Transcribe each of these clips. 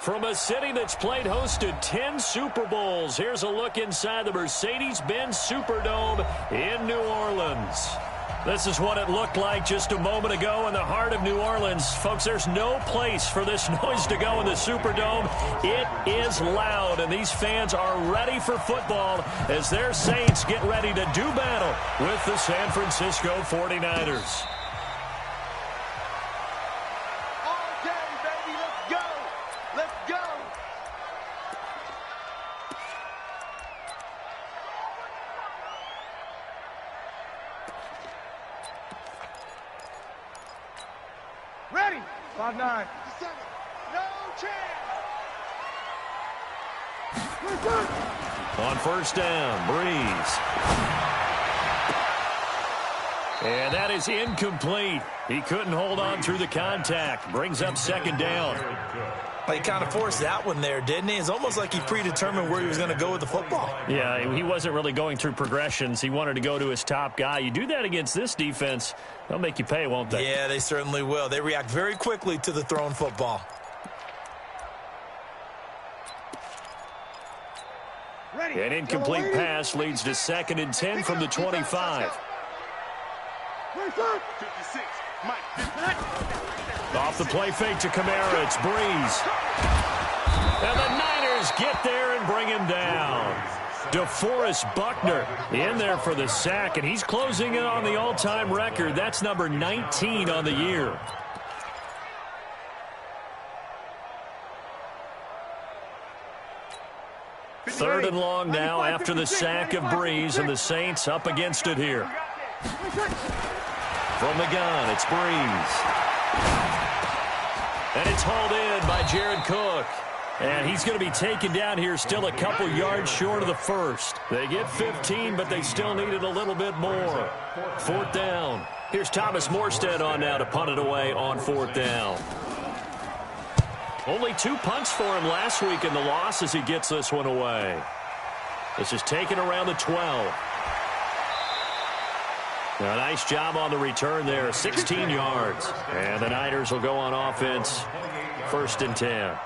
From a city that's played host to 10 Super Bowls, here's a look inside the Mercedes-Benz Superdome in New Orleans. This is what it looked like just a moment ago in the heart of New Orleans. Folks, there's no place for this noise to go in the Superdome. It is loud, and these fans are ready for football as their Saints get ready to do battle with the San Francisco 49ers. Ready. 5-9. 7. No chance. On first down, Breeze. And that is incomplete. He couldn't hold on through the contact. Brings up second down. He kind of forced that one there, didn't he? It's almost like he predetermined where he was going to go with the football. Yeah, he wasn't really going through progressions. He wanted to go to his top guy. You do that against this defense, they'll make you pay, won't they? Yeah, they certainly will. They react very quickly to the thrown football. An incomplete pass leads to 2nd and 10 from the 25. 56. Mike. Off the play fake to Kamara, it's Breeze. And the Niners get there and bring him down. DeForest Buckner in there for the sack, and he's closing in on the all-time record. That's number 19 on the year. Third and long now after the sack of Breeze, and the Saints up against it here. From the gun, it's Breeze. And it's hauled in by Jared Cook. And he's going to be taken down here still a couple yards short of the first. They get 15, but they still needed a little bit more. 4th down. Here's Thomas Morstead on now to punt it away on 4th down. Only 2 punts for him last week in the loss as he gets this one away. This is taken around the 12. A nice job on the return there, 16 yards. And the Niners will go on offense, 1st and 10.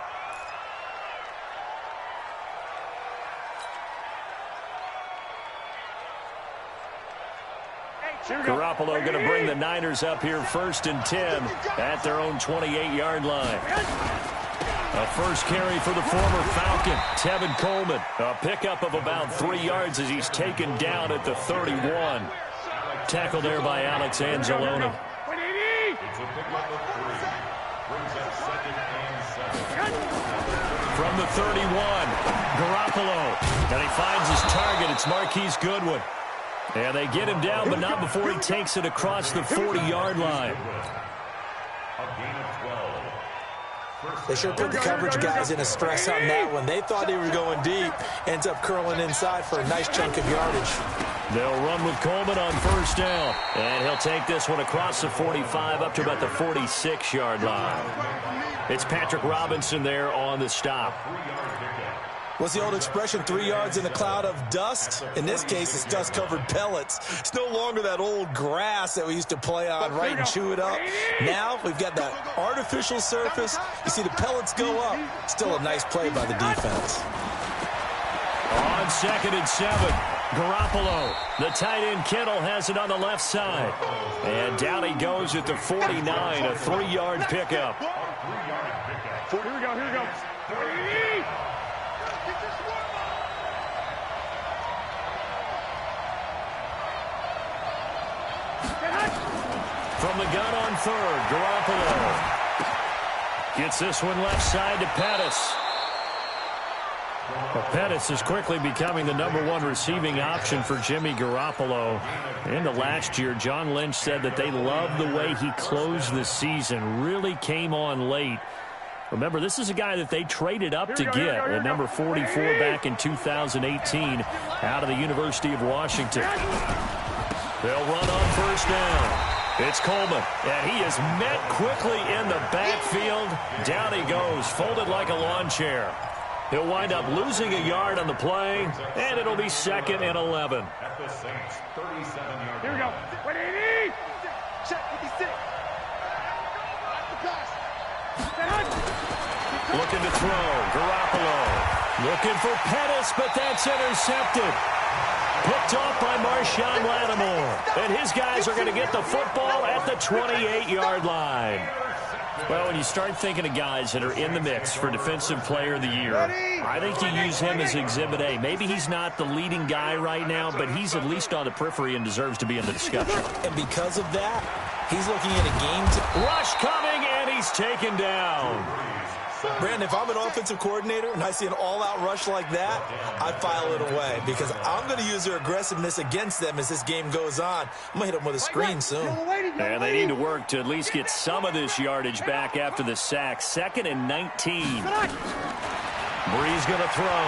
Garoppolo going to bring the Niners up here 1st and 10 at their own 28-yard line. A first carry for the former Falcon, Tevin Coleman. A pickup of about 3 yards as he's taken down at the 31. Tackled there by Alex Anzalone. From the 31, Garoppolo. And he finds his target. It's Marquise Goodwin. And they get him down, but not before he takes it across the 40-yard line. They sure put the coverage guys in a stress on that one. They thought they were going deep. Ends up curling inside for a nice chunk of yardage. They'll run with Coleman on first down. And he'll take this one across the 45 up to about the 46-yard line. It's Patrick Robinson there on the stop. What's the old expression, 3 yards in a cloud of dust? In this case, it's dust-covered pellets. It's no longer that old grass that we used to play on, right, and chew it up. Now we've got that artificial surface. You see the pellets go up. Still a nice play by the defense. On 2nd and 7, Garoppolo. The tight end Kittle has it on the left side. And down he goes at the 49, a 3-yard pickup. Here we go. From the gun on 3rd, Garoppolo. Gets this one left side to Pettis. Well, Pettis is quickly becoming the #1 receiving option for Jimmy Garoppolo. Into last year, John Lynch said that they loved the way he closed the season. Really came on late. Remember, this is a guy that they traded up to get at number 44 back in 2018 out of the University of Washington. They'll run on first down. It's Coleman, and he is met quickly in the backfield. Down he goes, folded like a lawn chair. He'll wind up losing a yard on the play, and it'll be 2nd and 11. At the Saints, 37-yard. Here we go. 180. Check 56. Looking to throw. Garoppolo. Looking for Pettis, but that's intercepted. Picked off by Marshawn Lattimore. And his guys are going to get the football at the 28-yard line. Well, when you start thinking of guys that are in the mix for Defensive Player of the Year, I think you use him as Exhibit A. Maybe he's not the leading guy right now, but he's at least on the periphery and deserves to be in the discussion. And because of that, he's looking at a game. Rush coming, and he's taken down. Brandon, if I'm an offensive coordinator and I see an all-out rush like that, I file it away because I'm going to use their aggressiveness against them as this game goes on. I'm going to hit them with a screen soon. And they need to work to at least get some of this yardage back after the sack. 2nd and 19. Breeze going to throw.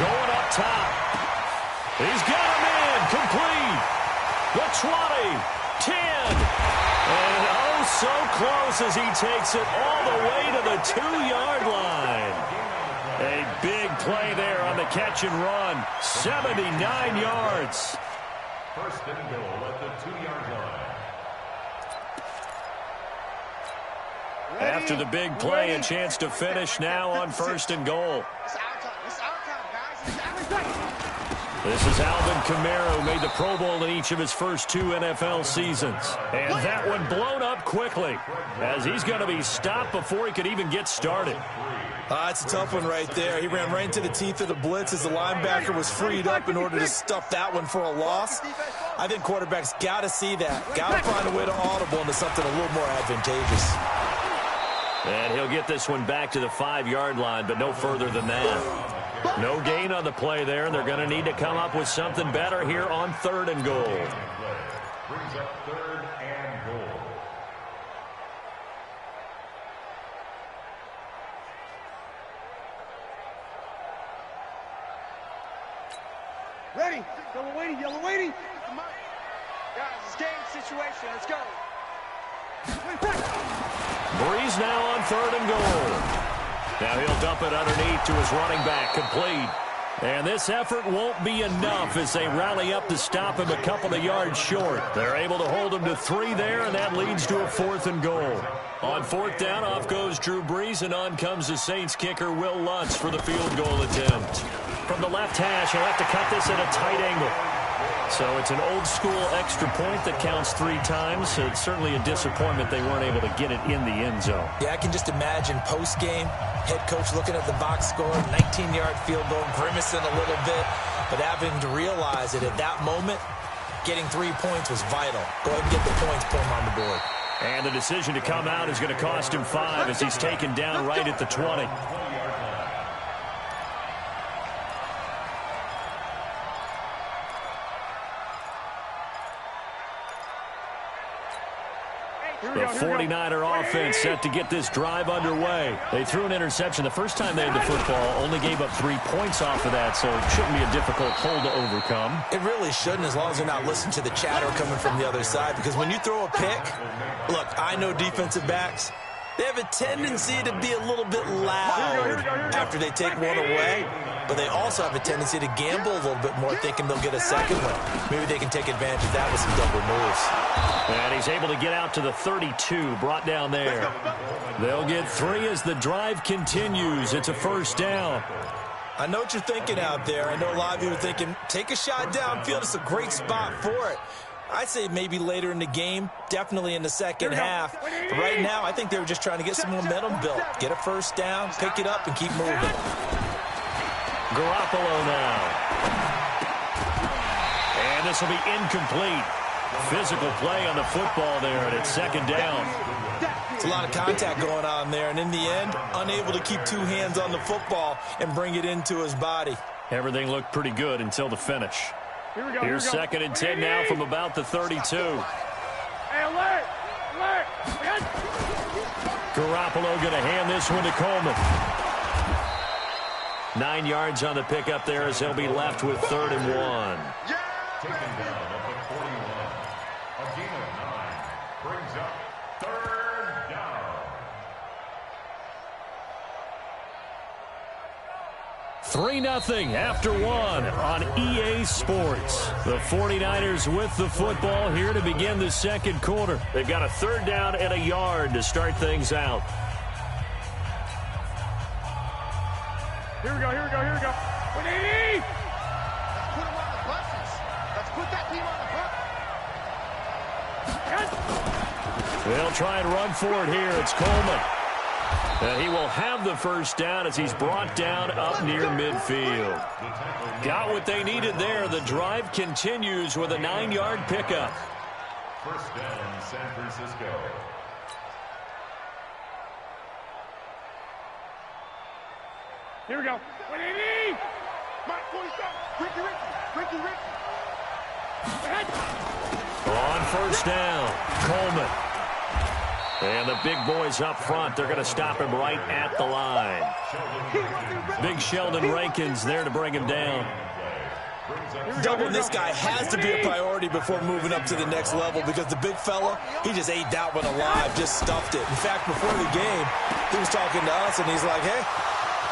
Going up top. He's got him in. Complete. The 20. 10. And oh, so close as he takes it all the way to the 2-yard line. A big play there on the catch and run. 79 yards. 1st and goal at the 2-yard line. After the big play, a chance to finish now on 1st and goal. It's our time. It's our time, guys. It's our time. This is Alvin Kamara, who made the Pro Bowl in each of his first 2 NFL seasons. And that one blown up quickly, as he's going to be stopped before he could even get started. It's a tough one right there. He ran right into the teeth of the blitz as the linebacker was freed up in order to stuff that one for a loss. I think quarterbacks got to see that. Got to find a way to audible into something a little more advantageous. And he'll get this one back to the 5-yard line, but no further than that. No gain on the play there. They're going to need to come up with something better here on 3rd and goal. Brings up 3rd and goal. Ready. Yellow waiting. Yellow waiting. Guys, it's game situation. Let's go. Breeze now on 3rd and goal. Now he'll dump it underneath to his running back, complete. And this effort won't be enough as they rally up to stop him a couple of yards short. They're able to hold him to 3 there, and that leads to a 4th and goal. On 4th down, off goes Drew Brees, and on comes the Saints kicker, Will Lutz, for the field goal attempt. From the left hash, he'll have to cut this at a tight angle. So it's an old-school extra point that counts 3 times. So it's certainly a disappointment they weren't able to get it in the end zone. Yeah, I can just imagine post-game, head coach looking at the box score, 19-yard field goal, grimacing a little bit, but having to realize that at that moment, getting 3 points was vital. Go ahead and get the points, put them on the board. And the decision to come out is going to cost him 5 as he's taken down right at the 20. The 49er offense set to get this drive underway. They threw an interception the first time they had the football, only gave up 3 points off of that, so it shouldn't be a difficult hole to overcome. It really shouldn't, as long as they're not listening to the chatter coming from the other side, because when you throw a pick, look, I know defensive backs, they have a tendency to be a little bit loud after they take one away, but they also have a tendency to gamble a little bit more, thinking they'll get a second one. Maybe they can take advantage of that with some double moves. And he's able to get out to the 32, brought down there. They'll get 3 as the drive continues. It's a 1st down. I know what you're thinking out there. I know a lot of you are thinking, take a shot downfield. It's a great spot for it. I'd say maybe later in the game, definitely in the second half. But right now, I think they were just trying to get some momentum built. Get a 1st down, pick it up, and keep moving. Garoppolo now. And this will be incomplete. Physical play on the football there, and it's 2nd down. It's a lot of contact going on there, and in the end, unable to keep 2 hands on the football and bring it into his body. Everything looked pretty good until the finish. Here's 2nd and 10 now from about the 32. Hey, alert! Alert! Garoppolo going to hand this one to Coleman. 9 yards on the pickup there as they'll be left with 3rd and 1. Taken down at the 41. A gain of 9 brings up 3rd down. 3-0 after one on EA Sports. The 49ers with the football here to begin the second quarter. They've got a third down and a yard to start things out. Here we go. What do you need? Let's put them on the buses. Let's put that team on the bus. They'll try and run for it here. It's Coleman. And he will have the first down as he's brought down up near midfield. Got what they needed there. The drive continues with a 9-yard pickup. First down, San Francisco. Here we go. What do you need? Mike, 47. Ricky. On first down, Coleman. And the big boys up front, they're going to stop him right at the line. Big Sheldon Rankins there to bring him down. Doubling this guy has to be a priority before moving up to the next level because the big fella, he just ate that one alive, just stuffed it. In fact, before the game, he was talking to us, and he's like, hey,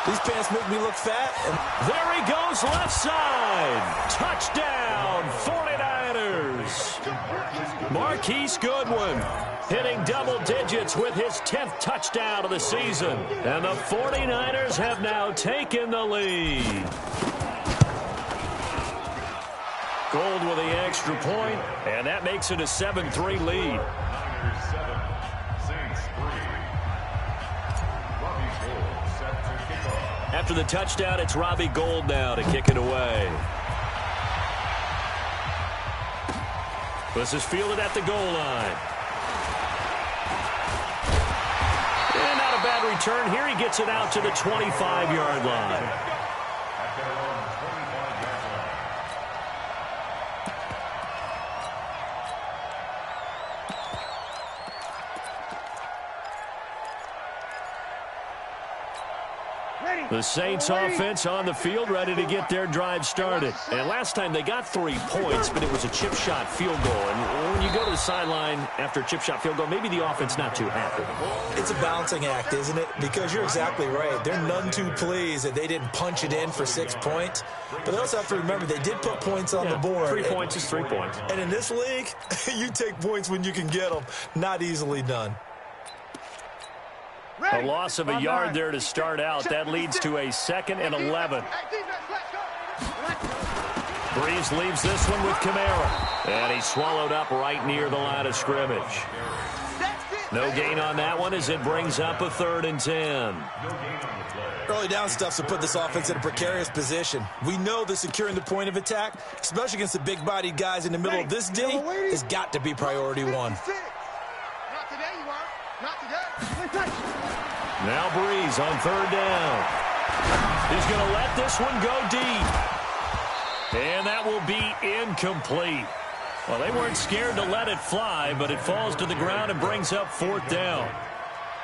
these pants make me look fat. And there he goes, left side. Touchdown, 49ers. Marquise Goodwin hitting double digits with his 10th touchdown of the season. And the 49ers have now taken the lead. Gold with the extra point, and that makes it a 7-3 lead. Niners 7, Saints 3. Robbie Gould set to kick off. After the touchdown, it's Robbie Gould now to kick it away. This is fielded at the goal line. And not a bad return. Here he gets it out to the 25-yard line. At their own 25-yard line. The Saints offense on the field, ready to get their drive started. And last time they got 3 points, but it was a chip shot field goal. And when you go to the sideline after a chip shot field goal, maybe the offense not too happy. it's a balancing act, isn't it? Because you're exactly right. They're none too pleased that they didn't punch it in for 6 points. But they also have to remember they did put points on the board. 3 points is 3 points. And in this league, you take points when you can get them. Not easily done. A loss of a yard there to start out. That leads to a 2nd and 11. Breeze leaves this one with Kamara. And he's swallowed up right near the line of scrimmage. No gain on that one as it brings up a 3rd and 10. Early down stuff to put this offense in a precarious position. We know that securing the point of attack, especially against the big-bodied guys in the middle of this D, has got to be priority 1. Not today, you are. Not today. Now Breeze on 3rd down. He's going to let this one go deep. And that will be incomplete. Well, they weren't scared to let it fly, but it falls to the ground and brings up 4th down.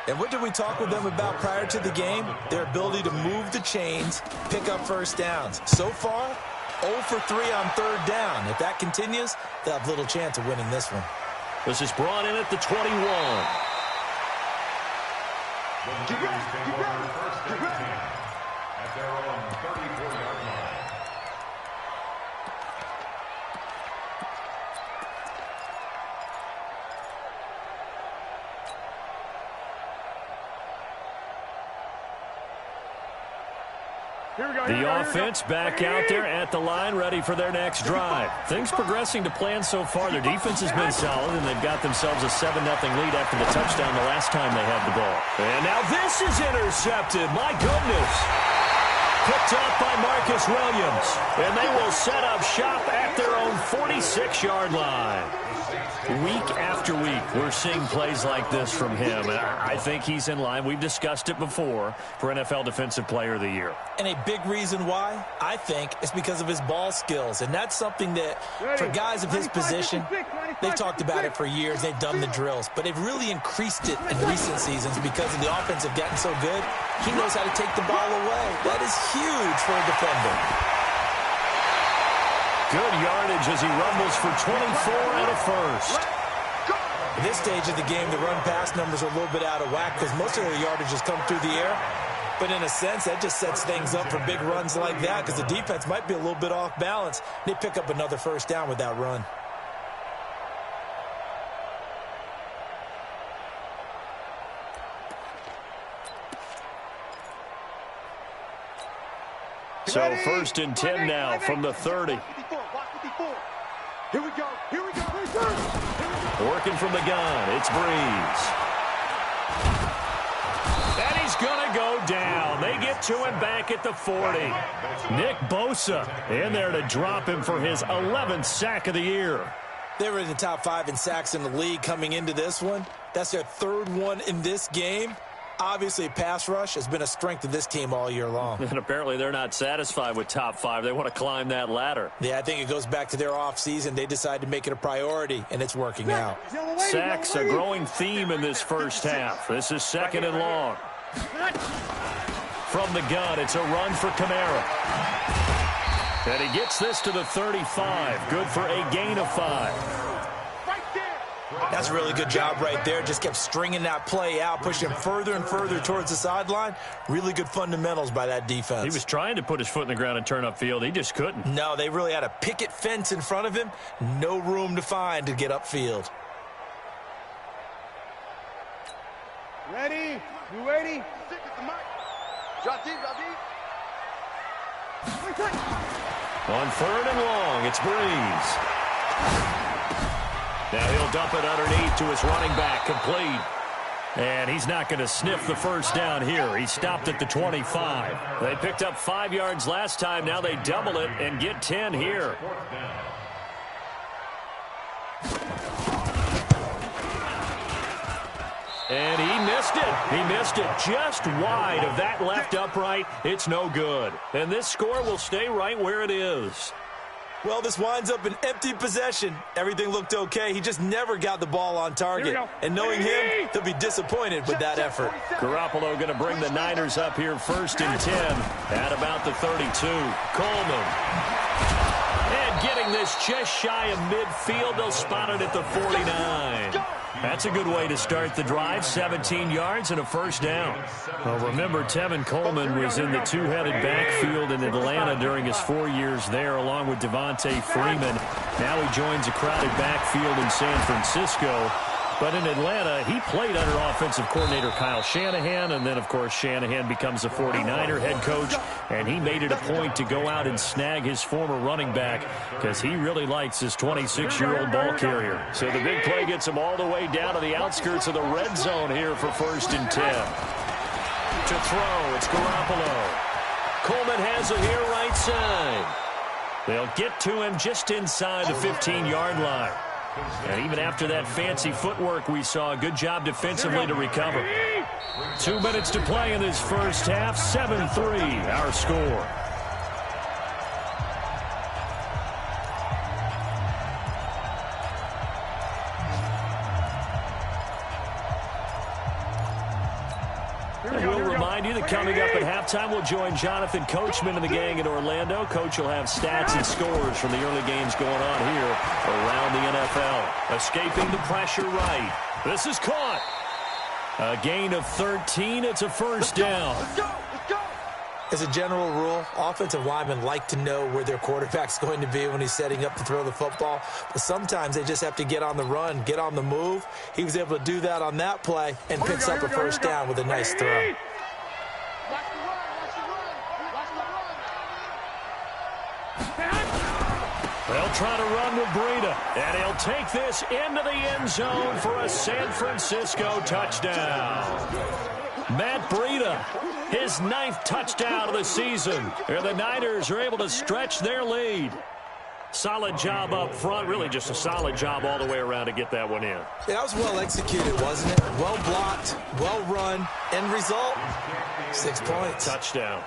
And what did we talk with them about prior to the game? Their ability to move the chains, pick up first downs. So far, 0 for 3 on 3rd down. If that continues, they'll have little chance of winning this one. This is brought in at the 21. The Niners take over 1st and 10 at their own 34-yard line. The offense back out there at the line, ready for their next drive. Things progressing to plan so far. Their defense has been solid, and they've got themselves a 7-0 lead after the touchdown the last time they had the ball. And now this is intercepted. My goodness. Picked up by Marcus Williams. And they will set up shop at their own 46-yard line. Week after week, we're seeing plays like this from him. And I think he's in line. We've discussed it before for NFL Defensive Player of the Year. And a big reason why, I think, is because of his ball skills. And that's something that, for guys of his position, they've talked about it for years. They've done the drills. But they've really increased it in recent seasons because of the offense have gotten so good. He knows how to take the ball away. That is huge for a defender. Good yardage as he rumbles for 24 and a first. At this stage of the game, the run-pass numbers are a little bit out of whack because most of their yardage has come through the air. But in a sense, that just sets things up for big runs like that because the defense might be a little bit off balance. They pick up another first down with that run. So 1st and 10 now from the 30. Here we go. Here we go. Working from the gun, it's Breeze. And he's going to go down. They get to him back at the 40. Nick Bosa in there to drop him for his 11th sack of the year. They were in the top 5 in sacks in the league coming into this one. That's their 3rd one in this game. Obviously, pass rush has been a strength of this team all year long. And apparently they're not satisfied with top 5. They want to climb that ladder. Yeah, I think it goes back to their offseason. They decided to make it a priority, and it's working out. Sacks, a growing theme in this first half. This is 2nd and long. From the gun, it's a run for Kamara. And he gets this to the 35. Good for a gain of 5. That's a really good job right there. Just kept stringing that play out, pushing him further and further towards the sideline. Really good fundamentals by that defense. He was trying to put his foot in the ground and turn upfield. He just couldn't. No, they really had a picket fence in front of him. No room to find to get upfield. Ready? You ready? On 3rd and long, it's Breeze. Now he'll dump it underneath to his running back, complete. And he's not going to sniff the first down here. He stopped at the 25. They picked up 5 yards last time. Now they double it and get 10 here. And he missed it. He missed it just wide of that left upright. It's no good. And this score will stay right where it is. Well, this winds up an empty possession. Everything looked okay. He just never got the ball on target. And knowing him, he'll be disappointed with that effort. Garoppolo going to bring the Niners up here 1st and 10 at about the 32. Coleman. And getting this just shy of midfield. They'll spot it at the 49. That's a good way to start the drive. 17 yards and a first down. Well, remember, Tevin Coleman was in the two-headed backfield in Atlanta during his 4 years there, along with Devontae Freeman. Now he joins a crowded backfield in San Francisco. But in Atlanta, he played under offensive coordinator Kyle Shanahan, and then, of course, Shanahan becomes a 49er head coach, and he made it a point to go out and snag his former running back because he really likes his 26-year-old ball carrier. So the big play gets him all the way down to the outskirts of the red zone here for 1st and 10. To throw, it's Garoppolo. Coleman has it here right side. They'll get to him just inside the 15-yard line. And even after that fancy footwork we saw, a good job defensively to recover. 2 minutes to play in this first half. 7-3 our score. And we'll remind you that coming up at halftime, we'll join Jonathan Coachman and the gang in Orlando. Coach will have stats and scores from the early games going on here around the NFL. Escaping the pressure right. This is caught. A gain of 13. It's a first down. As a general rule, offensive linemen like to know where their quarterback's going to be when he's setting up to throw the football. But sometimes they just have to get on the run, get on the move. He was able to do that on that play and picks up a first down with a nice throw. They'll try to run with Breida, and he'll take this into the end zone for a San Francisco touchdown. Matt Breida, his 9th touchdown of the season. And the Niners are able to stretch their lead. Solid job up front, really just a solid job all the way around to get that one in. Yeah, that was well executed, wasn't it? Well blocked, well run. End result, 6 points. Touchdown.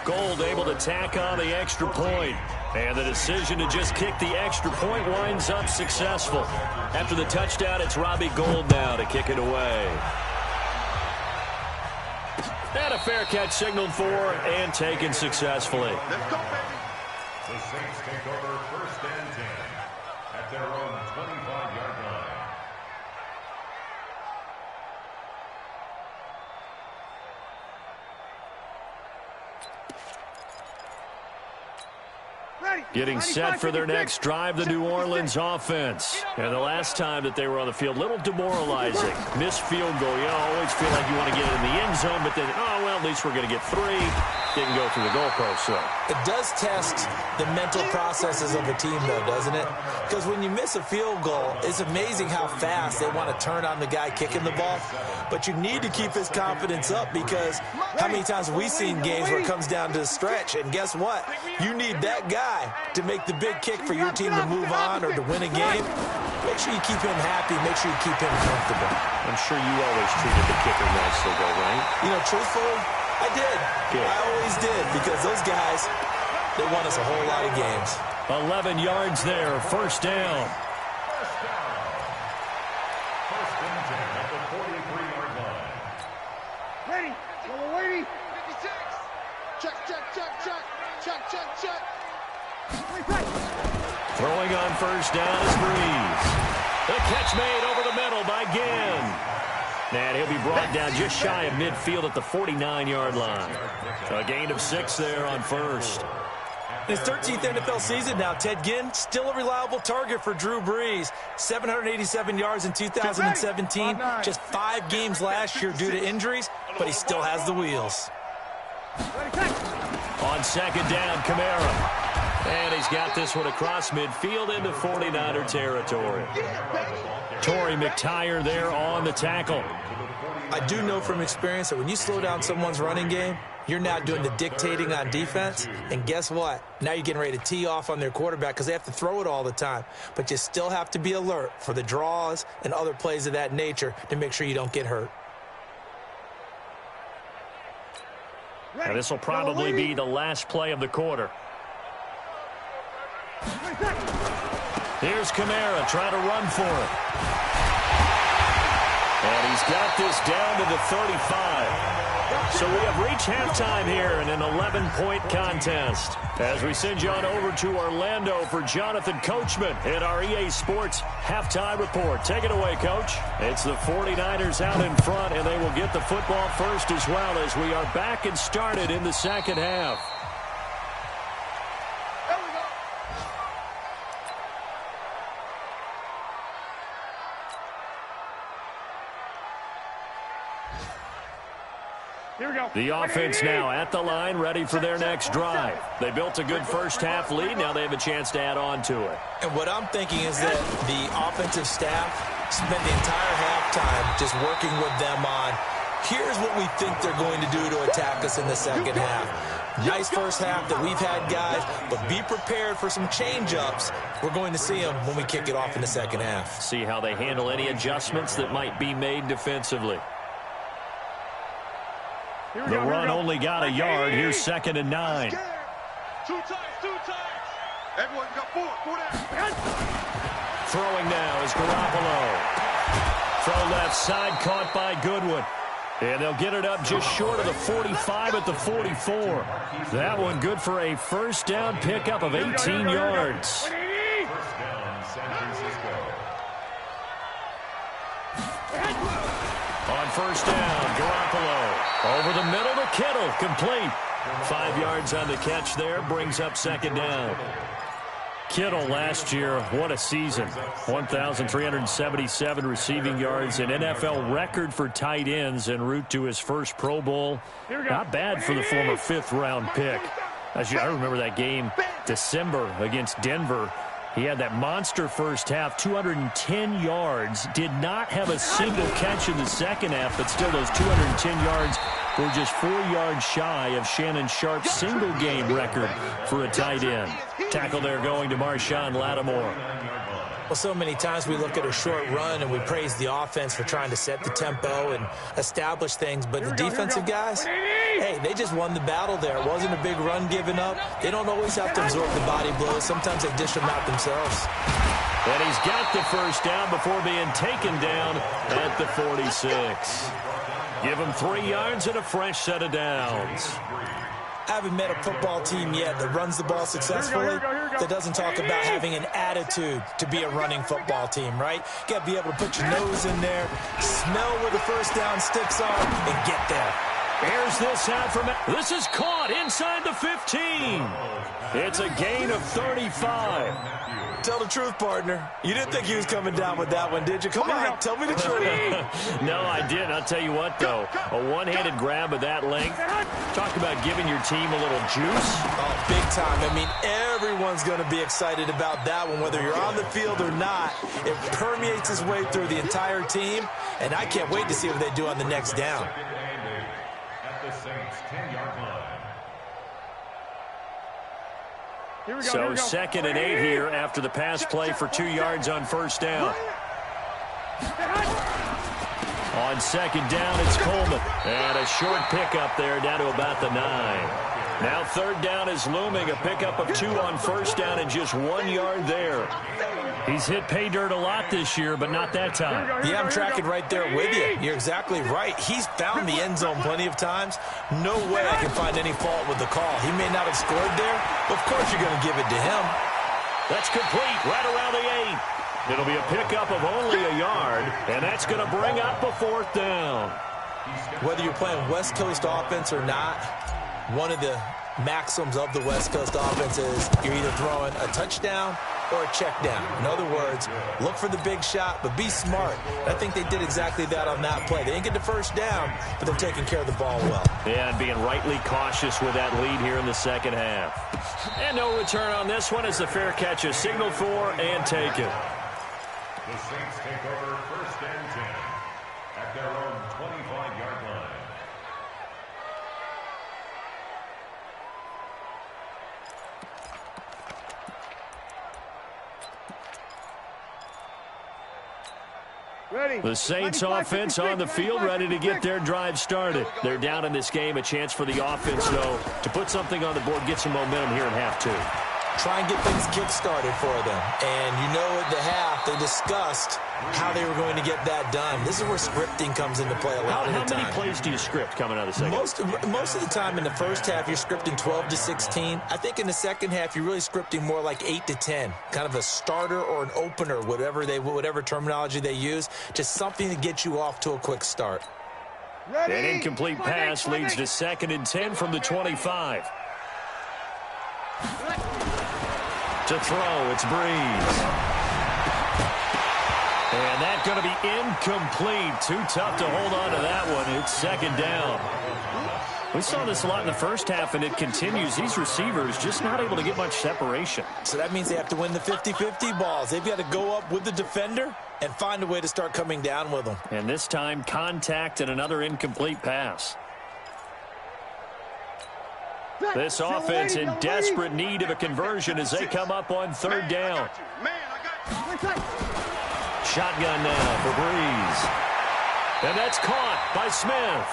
Gold able to tack on the extra point. And the decision to just kick the extra point winds up successful. After the touchdown, it's Robbie Gould now to kick it away. And a fair catch signaled for and taken successfully. Let's go, baby. The Saints take over 1st and 10 at their own 25-yard line. Getting set for their next drive, the New Orleans offense. And the last time that they were on the field, a little demoralizing. Missed field goal. You always feel like you want to get it in the end zone, but then, oh, well, at least we're going to get 3. Didn't go through the goalpost, so. It does test the mental processes of a team, though, doesn't it? Because when you miss a field goal, it's amazing how fast they want to turn on the guy kicking the ball. But you need to keep his confidence up, because how many times have we seen games where it comes down to the stretch, and guess what? You need that guy to make the big kick for your team to move on or to win a game. Make sure you keep him happy. Make sure you keep him comfortable. I'm sure you always treated the kicker nicely, though, right? You know, truthfully, I did. Good. I always did, because those guys, they won us a whole lot of games. 11 yards there, first down. First and 10 at the 43-yard line. Ready. We're waiting. 56. Check, check, check, check. Check, check, check. Throwing on first down is Breeze. The catch made over the middle by Ginn. And he'll be brought down just shy of midfield at the 49-yard line. A gain of 6 there on first. In his 13th NFL season now, Ted Ginn, still a reliable target for Drew Brees. 787 yards in 2017. Just 5 games last year due to injuries, but he still has the wheels. On second down, Kamara. And he's got this one across midfield into 49er territory. Torrey McTyer there on the tackle. I do know from experience that when you slow down someone's running game, you're now doing the dictating on defense. And guess what? Now you're getting ready to tee off on their quarterback because they have to throw it all the time. But you still have to be alert for the draws and other plays of that nature to make sure you don't get hurt. Now this will probably be the last play of the quarter. Here's Kamara trying to run for it. And he's got this down to the 35. So we have reached halftime here in an 11-point contest. As we send you on over to Orlando for Jonathan Coachman in our EA Sports halftime report. Take it away, Coach. It's the 49ers out in front, and they will get the football first as well as we are back and started in the second half. The offense now at the line, ready for their next drive. They built a good first-half lead. Now they have a chance to add on to it. And what I'm thinking is that the offensive staff spent the entire halftime just working with them on, here's what we think they're going to do to attack us in the second half. Nice first half that we've had, guys, but be prepared for some change-ups. We're going to see them when we kick it off in the second half. See how they handle any adjustments that might be made defensively. The run only got a yard. Here's 2nd and 9. 2 times. Everyone got 4 down. Throwing now is Garoppolo. Throw left side, caught by Goodwin. And they'll get it up just short of the 45 at the 44. That one good for a first down pickup of 18 yards. First down, San Francisco. On first down, Garoppolo. Over the middle to Kittle, complete. 5 yards on the catch there, brings up 2nd down. Kittle last year, what a season. 1,377 receiving yards, an NFL record for tight ends en route to his first Pro Bowl. Not bad for the former 5th-round pick. I remember that game, December against Denver. He had that monster first half, 210 yards. Did not have a single catch in the second half, but still those 210 yards were just 4 yards shy of Shannon Sharp's single-game record for a tight end. Tackle there going to Marshawn Lattimore. Well, so many times we look at a short run and we praise the offense for trying to set the tempo and establish things, but the defensive guys, hey, they just won the battle there. It wasn't a big run given up. They don't always have to absorb the body blows. Sometimes they dish them out themselves. And he's got the first down before being taken down at the 46. Give him 3 yards and a fresh set of downs. I haven't met a football team yet that runs the ball successfully that doesn't talk about having an attitude to be a running football team, right? You got to be able to put your nose in there, smell where the first down sticks are, and get there. Airs this out from... This is caught inside the 15. It's a gain of 35. Tell the truth, partner. You didn't think he was coming down with that one, did you? Come on, tell me the truth. No, I didn't. I'll tell you what, though. A one-handed grab of that length. Talk about giving your team a little juice. Oh, big time. I mean, everyone's going to be excited about that one, whether you're on the field or not. It permeates its way through the entire team, and I can't wait to see what they do on the next down. At the Saints' 10-yard line. So 2nd and 8 here after the pass play for 2 yards on first down. On 2nd down, it's Coleman. And a short pickup there down to about the 9. Now 3rd down is looming. A pickup of 2 on first down and just 1 yard there. He's hit pay dirt a lot this year, but not that time. Yeah, I'm tracking right there with you. You're exactly right. He's found the end zone plenty of times. No way I can find any fault with the call. He may not have scored there, but of course you're going to give it to him. That's complete right around the 8. It'll be a pickup of only a yard, and that's going to bring up a 4th down. Whether you're playing West Coast offense or not, one of the maxims of the West Coast offense is you're either throwing a touchdown or a check down. In other words, look for the big shot, but be smart. I think they did exactly that on that play. They didn't get the first down, but they're taking care of the ball well. Yeah, and being rightly cautious with that lead here in the second half. And no return on this one as the fair catch is signaled for and taken. The Saints take over 1st and 10 at their own 25-yard line. The Saints offense on the field ready to get their drive started. They're down in this game. A chance for the offense, though, to put something on the board, get some momentum here in half 2. Try and get things kick-started for them. And you know at the half, they discussed how they were going to get that done. This is where scripting comes into play a lot of the time. How many plays do you script coming out of the second? Most of the time in the first half, you're scripting 12 to 16. I think in the second half, you're really scripting more like 8 to 10. Kind of a starter or an opener, whatever terminology they use. Just something to get you off to a quick start. An incomplete pass leads to 2nd and 10 from the 25. To throw, it's Breeze. And that's going to be incomplete. Too tough to hold on to that one. It's 2nd down. We saw this a lot in the first half, and it continues. These receivers just not able to get much separation. So that means they have to win the 50-50 balls. They've got to go up with the defender and find a way to start coming down with them. And this time, contact and another incomplete pass. This offense in desperate need of a conversion as they come up on 3rd down. Shotgun now for Breeze. And that's caught by Smith.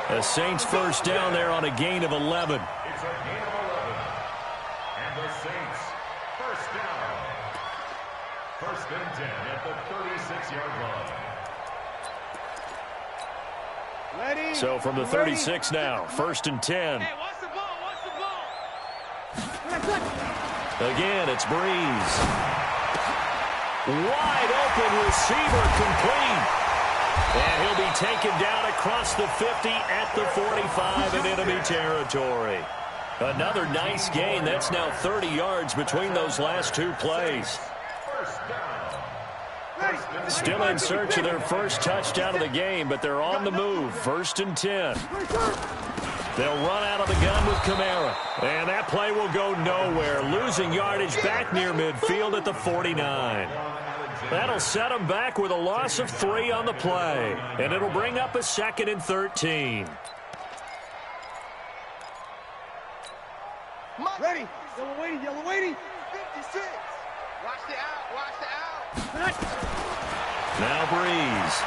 The Saints first down there on a gain of 11. It's a gain of 11. And the Saints first down. 1st and 10 at the 36-yard line. So from the 36 now, 1st and 10. Hey, watch the ball, watch the ball. Again, it's Breeze. Wide open receiver complete. And he'll be taken down across the 50 at the 45 in enemy territory. Another nice gain. That's now 30 yards between those last 2 plays. Still in search of their first touchdown of the game, but they're on the move. 1st and 10. They'll run out of the gun with Kamara. And that play will go nowhere. Losing yardage back near midfield at the 49. That'll set them back with a loss of 3 on the play. And it'll bring up a 2nd and 13. Ready. Yellow waiting. 56. Watch the out. Now Breeze.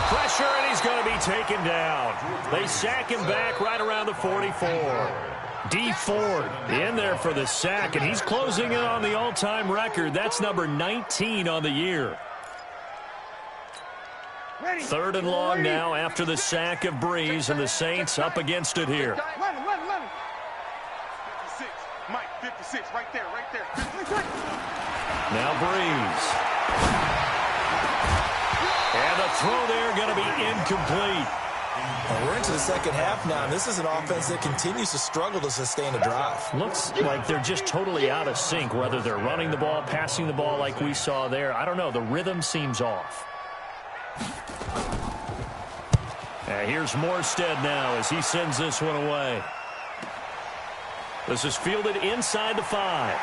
Pressure, and he's going to be taken down. They sack him back right around the 44. D. Ford in there for the sack, and he's closing in on the all-time record. That's number 19 on the year. 3rd and long now after the sack of Breeze, and the Saints up against it here. 56. Mike, 56, right there. Now Breeze. And the throw there going to be incomplete. Well, we're into the second half now, and this is an offense that continues to struggle to sustain a drive. Looks like they're just totally out of sync, whether they're running the ball, passing the ball like we saw there. I don't know. The rhythm seems off. And here's Morstead now as he sends this one away. This is fielded inside the 5.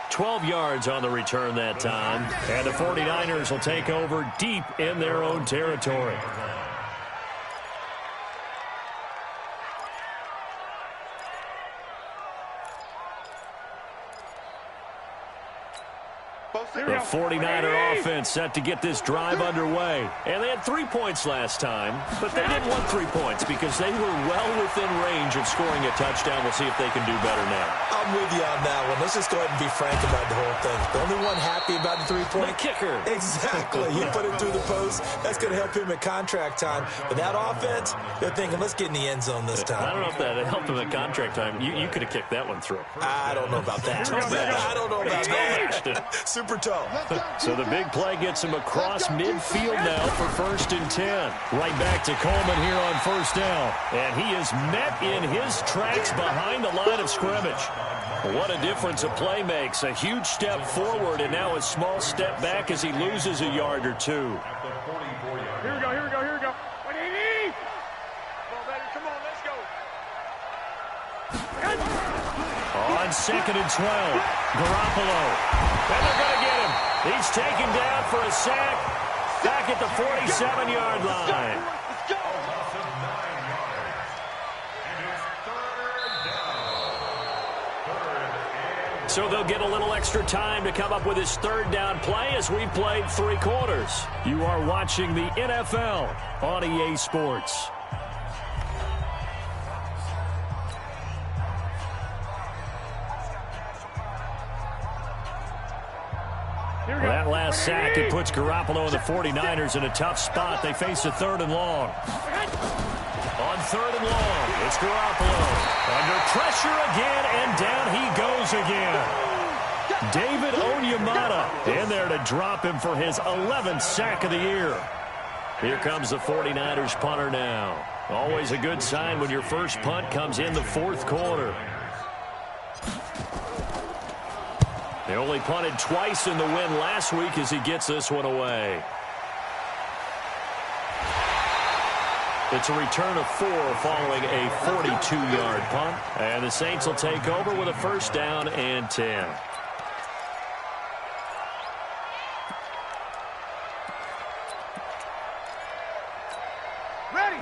12 yards on the return that time. And the 49ers will take over deep in their own territory. The 49er offense set to get this drive underway. And they had 3 points last time, but they didn't want 3 points because they were well within range of scoring a touchdown. We'll see if they can do better now. I'm with you on that one. Let's just go ahead and be frank about the whole thing. The only one happy about the 3-point? The kicker. Exactly. He put it through the post. That's going to help him at contract time. But that offense, they're thinking, let's get in the end zone this time. I don't know if that helped him at contract time. You could have kicked that one through. I don't know about that. I don't know about that. Super toe. So the big play gets him across midfield now for 1st and 10. Right back to Coleman here on 1st down. And he is met in his tracks behind the line of scrimmage. What a difference a play makes. A huge step forward and now a small step back as he loses a yard or 2. Here we go, here we go, here we go. 180! Come on, baby, come on, let's go. On 2nd and 12, Garoppolo. And they're going to get him. He's taken down for a sack back at the 47-yard line. Let's go. So they'll get a little extra time to come up with his 3rd down play as we've played 3 quarters. You are watching the NFL on EA Sports. That last sack, it puts Garoppolo and the 49ers in a tough spot. They face a 3rd and long. On 3rd and long, it's Garoppolo. Under pressure again, and down he goes again. David Onyemata in there to drop him for his 11th sack of the year. Here comes the 49ers punter now. Always a good sign when your first punt comes in the 4th quarter. They only punted twice in the win last week as he gets this one away. It's a return of 4 following a 42-yard punt. And the Saints will take over with a 1st down and 10.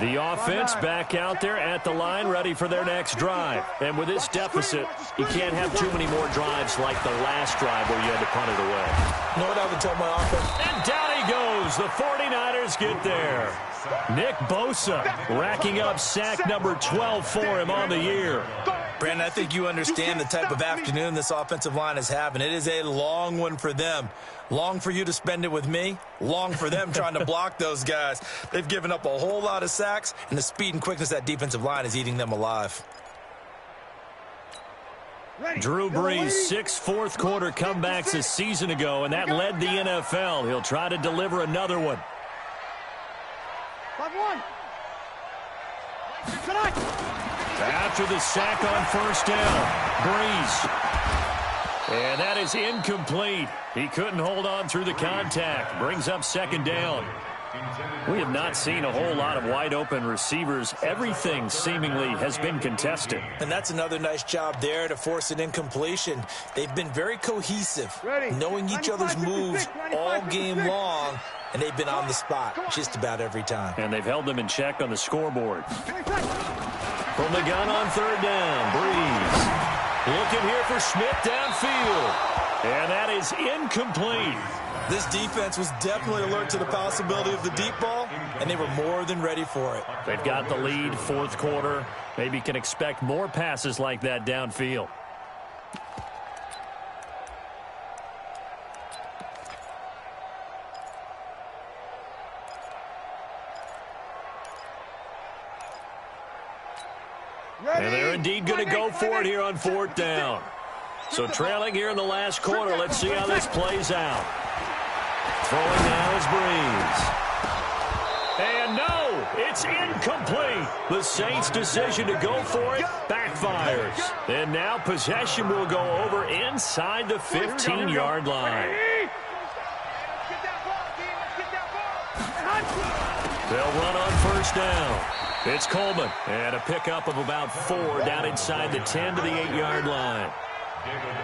The offense back out there at the line, ready for their next drive. And with this deficit, you can't have too many more drives like the last drive where you had to punt it away. You know what I would tell my offense? And down he goes. The 49ers get there. Nick Bosa racking up sack number 12 for him on the year. Brandon, I think you understand the type of afternoon this offensive line is having. It is a long one for them. Long for you to spend it with me. Long for them trying to block those guys. They've given up a whole lot of sacks, and the speed and quickness of that defensive line is eating them alive. Drew Brees, 6 fourth-quarter comebacks a season ago, and that led the NFL. He'll try to deliver another one. 5-1. After the sack on 1st down, Brees. And that is incomplete. He couldn't hold on through the contact. Brings up 2nd down. We have not seen a whole lot of wide-open receivers. Everything seemingly has been contested. And that's another nice job there to force an incompletion. They've been very cohesive, knowing each other's moves all game long, and they've been on the spot just about every time. And they've held them in check on the scoreboard. From the gun on 3rd down, Brees. Looking here for Smith downfield. And that is incomplete. This defense was definitely alert to the possibility of the deep ball, and they were more than ready for it. They've got the lead, 4th quarter. Maybe can expect more passes like that downfield. And they're indeed going to go for it here on 4th down. So trailing here in the last quarter, let's see how this plays out. Throwing now is Breeze. And no, it's incomplete. The Saints' decision to go for it backfires. And now possession will go over inside the 15-yard line. They'll run on first down. It's Coleman. And a pickup of about 4 down inside the 10 to the 8-yard line.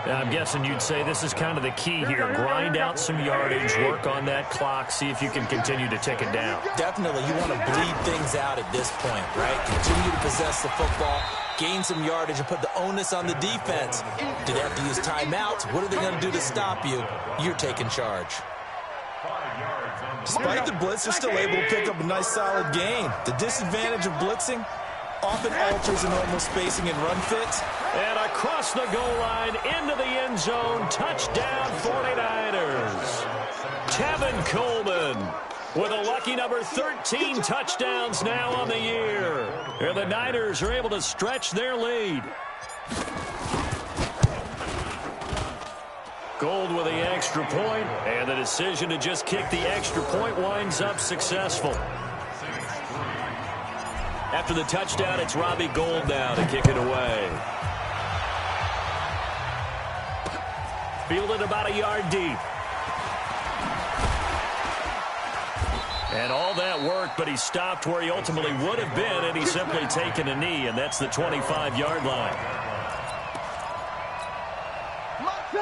I'm guessing you'd say this is kind of the key here. Grind out some yardage, work on that clock, see if you can continue to tick it down. Definitely. You want to bleed things out at this point, right? Continue to possess the football, gain some yardage, and put the onus on the defense. Do they have to use timeouts? What are they going to do to stop you? You're taking charge. Despite the blitz, they're still able to pick up a nice, solid gain. The disadvantage of blitzing often alters the normal spacing and run fits. And across the goal line, into the end zone, touchdown 49ers. Tevin Coleman with a lucky number 13 touchdowns now on the year. And the Niners are able to stretch their lead. Gold with the extra point, and the decision to just kick the extra point winds up successful. After the touchdown, it's Robbie Gould now to kick it away. Fielded about a yard deep. And all that worked, but he stopped where he ultimately would have been, and he's simply taken a knee, and that's the 25-yard line.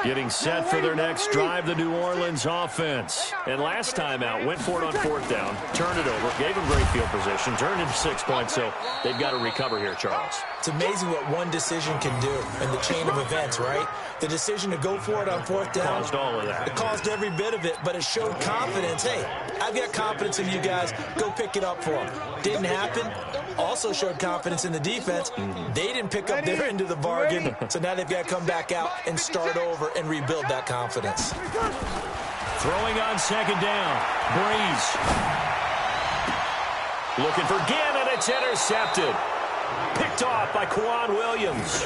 Getting set for their next drive, the New Orleans offense. And last time out, went for it on fourth down, turned it over, gave them great field position, turned into 6 points, so they've got to recover here, Charles. It's amazing what one decision can do in the chain of events, right? The decision to go for it on fourth down. Caused all of that. It caused every bit of it, but it showed confidence. Hey, I've got confidence in you guys. Go pick it up for them. Didn't happen. Also showed confidence in the defense. They didn't pick up their end of the bargain, so now they've got to come back out and start over and rebuild that confidence. Throwing on second down. Breeze. Looking for Ginn, and it's intercepted. Picked off by Quan Williams.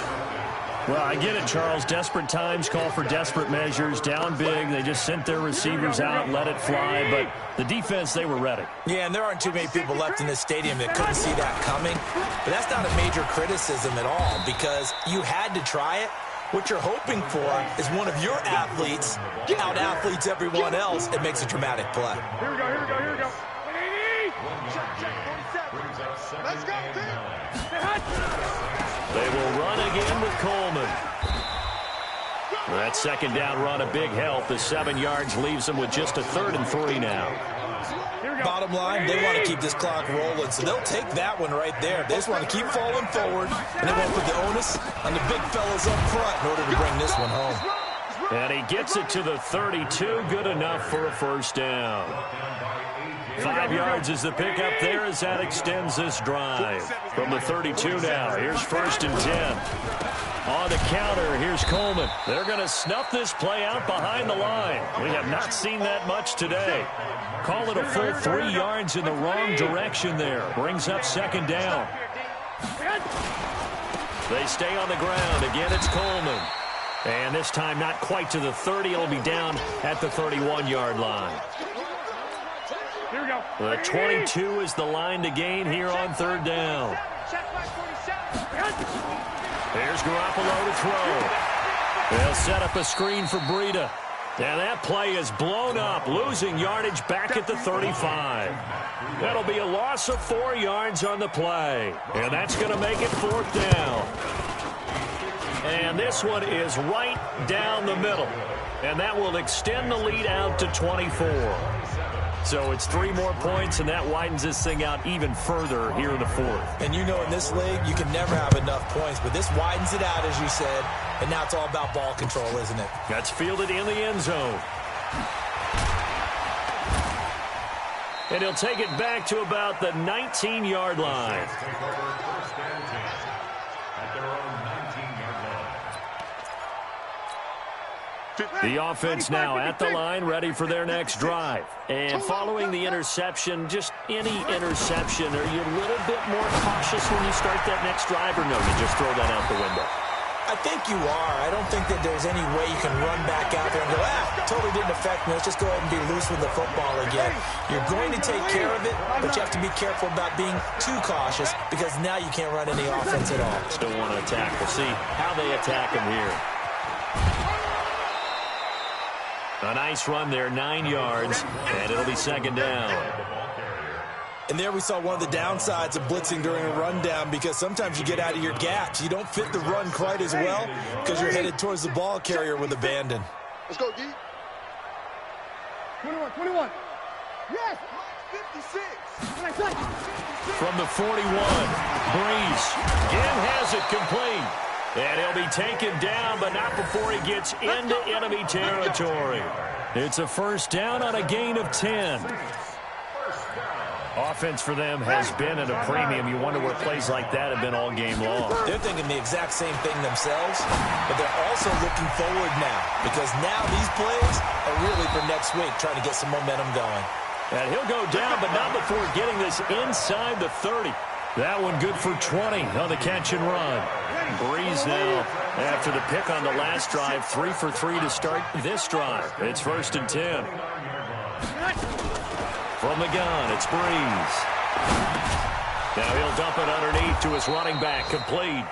Well, I get it, Charles. Desperate times call for desperate measures. Down big. They just sent their receivers out, let it fly. But the defense, they were ready. Yeah, and there aren't too many people left in this stadium that couldn't see that coming. But that's not a major criticism at all because you had to try it. What you're hoping for is one of your athletes out-athletes everyone else and makes a dramatic play. Here we go, here we go, here we go. Let's go, They will run again with Coleman. That second down run, a big help. The 7 yards leaves them with just a 3rd and 3 now. Bottom line, they want to keep this clock rolling, so they'll take that one right there. They just want to keep falling forward, and they want to put the onus on the big fellas up front in order to bring this one home. And he gets it to the 32, good enough for a first down. 5 yards is the pickup there as that extends this drive. From the 32 now, here's 1st and 10. On the counter, here's Coleman. They're going to snuff this play out behind the line. We have not seen that much today. Call it a full 3 yards in the wrong direction there. Brings up second down. They stay on the ground. Again, it's Coleman. And this time not quite to the 30. It'll be down at the 31-yard line. Here we go. The 22 is the line to gain here on 3rd down. Here's Garoppolo to throw. They'll set up a screen for Breida. And that play is blown up, losing yardage back at the 35. That'll be a loss of 4 yards on the play. And that's going to make it 4th down. And this one is right down the middle. And that will extend the lead out to 24. So it's 3 more points, and that widens this thing out even further here in the 4th. And you know in this league, you can never have enough points, but this widens it out, as you said, and now it's all about ball control, isn't it? That's fielded in the end zone. And he'll take it back to about the 19-yard line. The offense now at the line, ready for their next drive. And following the interception, just any interception, are you a little bit more cautious when you start that next drive, or no, you just throw that out the window? I think you are. I don't think that there's any way you can run back out there and go, totally didn't affect me. Let's just go ahead and be loose with the football again. You're going to take care of it, but you have to be careful about being too cautious because now you can't run any offense at all. Still want to attack. We'll see how they attack him here. A nice run there, 9 yards, and it'll be second down. And there we saw one of the downsides of blitzing during a rundown because sometimes you get out of your gaps. You don't fit the run quite as well because you're headed towards the ball carrier with abandon. Let's go, D. 21. Yes. 56. From the 41, Breeze again has it complete. And he'll be taken down, but not before he gets into enemy territory. It's a first down on a gain of 10. Offense for them has been at a premium. You wonder where plays like that have been all game long. They're thinking the exact same thing themselves, but they're also looking forward now because now these plays are really for next week, trying to get some momentum going. And he'll go down, but not before getting this inside the 30. That one good for 20 on the catch and run. Breeze now, after the pick on the last drive, 3 for 3 to start this drive. It's first and 10. From the gun, it's Breeze. Now he'll dump it underneath to his running back, complete.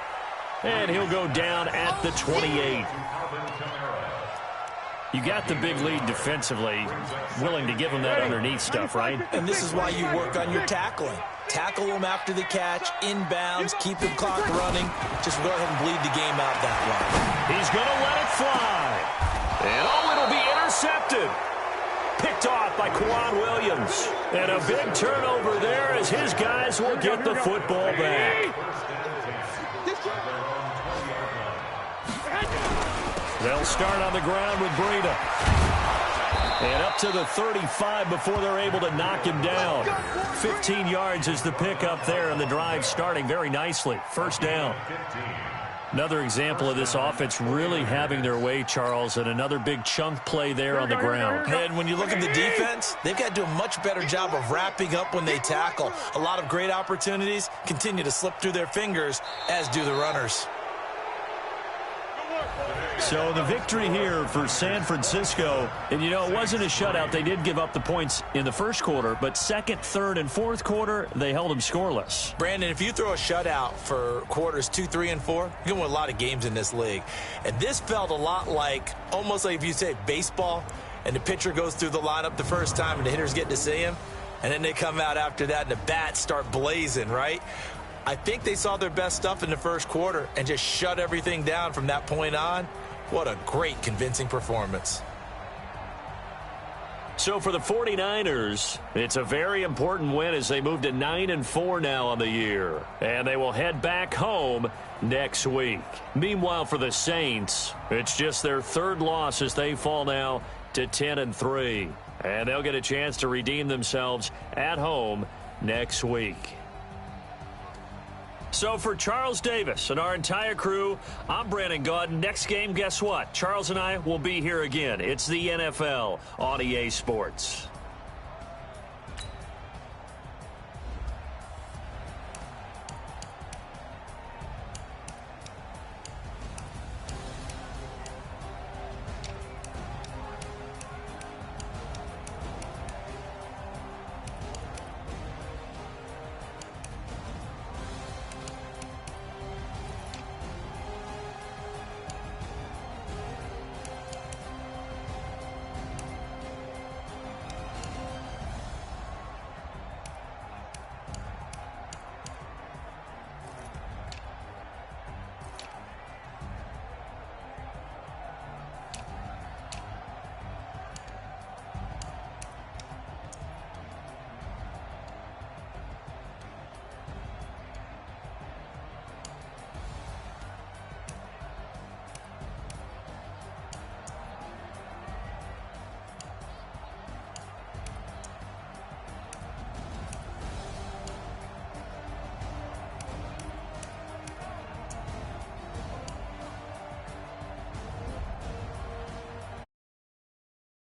And he'll go down at the 28. You got the big lead defensively, willing to give him that underneath stuff, right? And this is why you work on your tackling. Tackle them after the catch, inbounds, keep the clock running. Just go ahead and bleed the game out that way. He's going to let it fly. And it'll be intercepted. Picked off by Quan Williams. And a big turnover there as his guys will get the football back. They'll start on the ground with Breida. And up to the 35 before they're able to knock him down. 15 yards is the pickup there, and the drive starting very nicely. First down. Another example of this offense really having their way, Charles, and another big chunk play there on the ground. And when you look at the defense, they've got to do a much better job of wrapping up when they tackle. A lot of great opportunities continue to slip through their fingers, as do the runners. So the victory here for San Francisco, and you know, it wasn't a shutout. They did give up the points in the first quarter, but second, third, and fourth quarter, they held them scoreless. Brandon, if you throw a shutout for quarters 2, 3, and 4, you're going to win a lot of games in this league. And this felt a lot like, almost like if you say baseball, and the pitcher goes through the lineup the first time, and the hitters get to see him, and then they come out after that, and the bats start blazing, right? I think they saw their best stuff in the first quarter and just shut everything down from that point on. What a great, convincing performance. So for the 49ers, it's a very important win as they move to 9-4 now on the year. And they will head back home next week. Meanwhile, for the Saints, it's just their third loss as they fall now to 10-3. And they'll get a chance to redeem themselves at home next week. So for Charles Davis and our entire crew, I'm Brandon Gaudin. Next game, guess what? Charles and I will be here again. It's the NFL on EA Sports.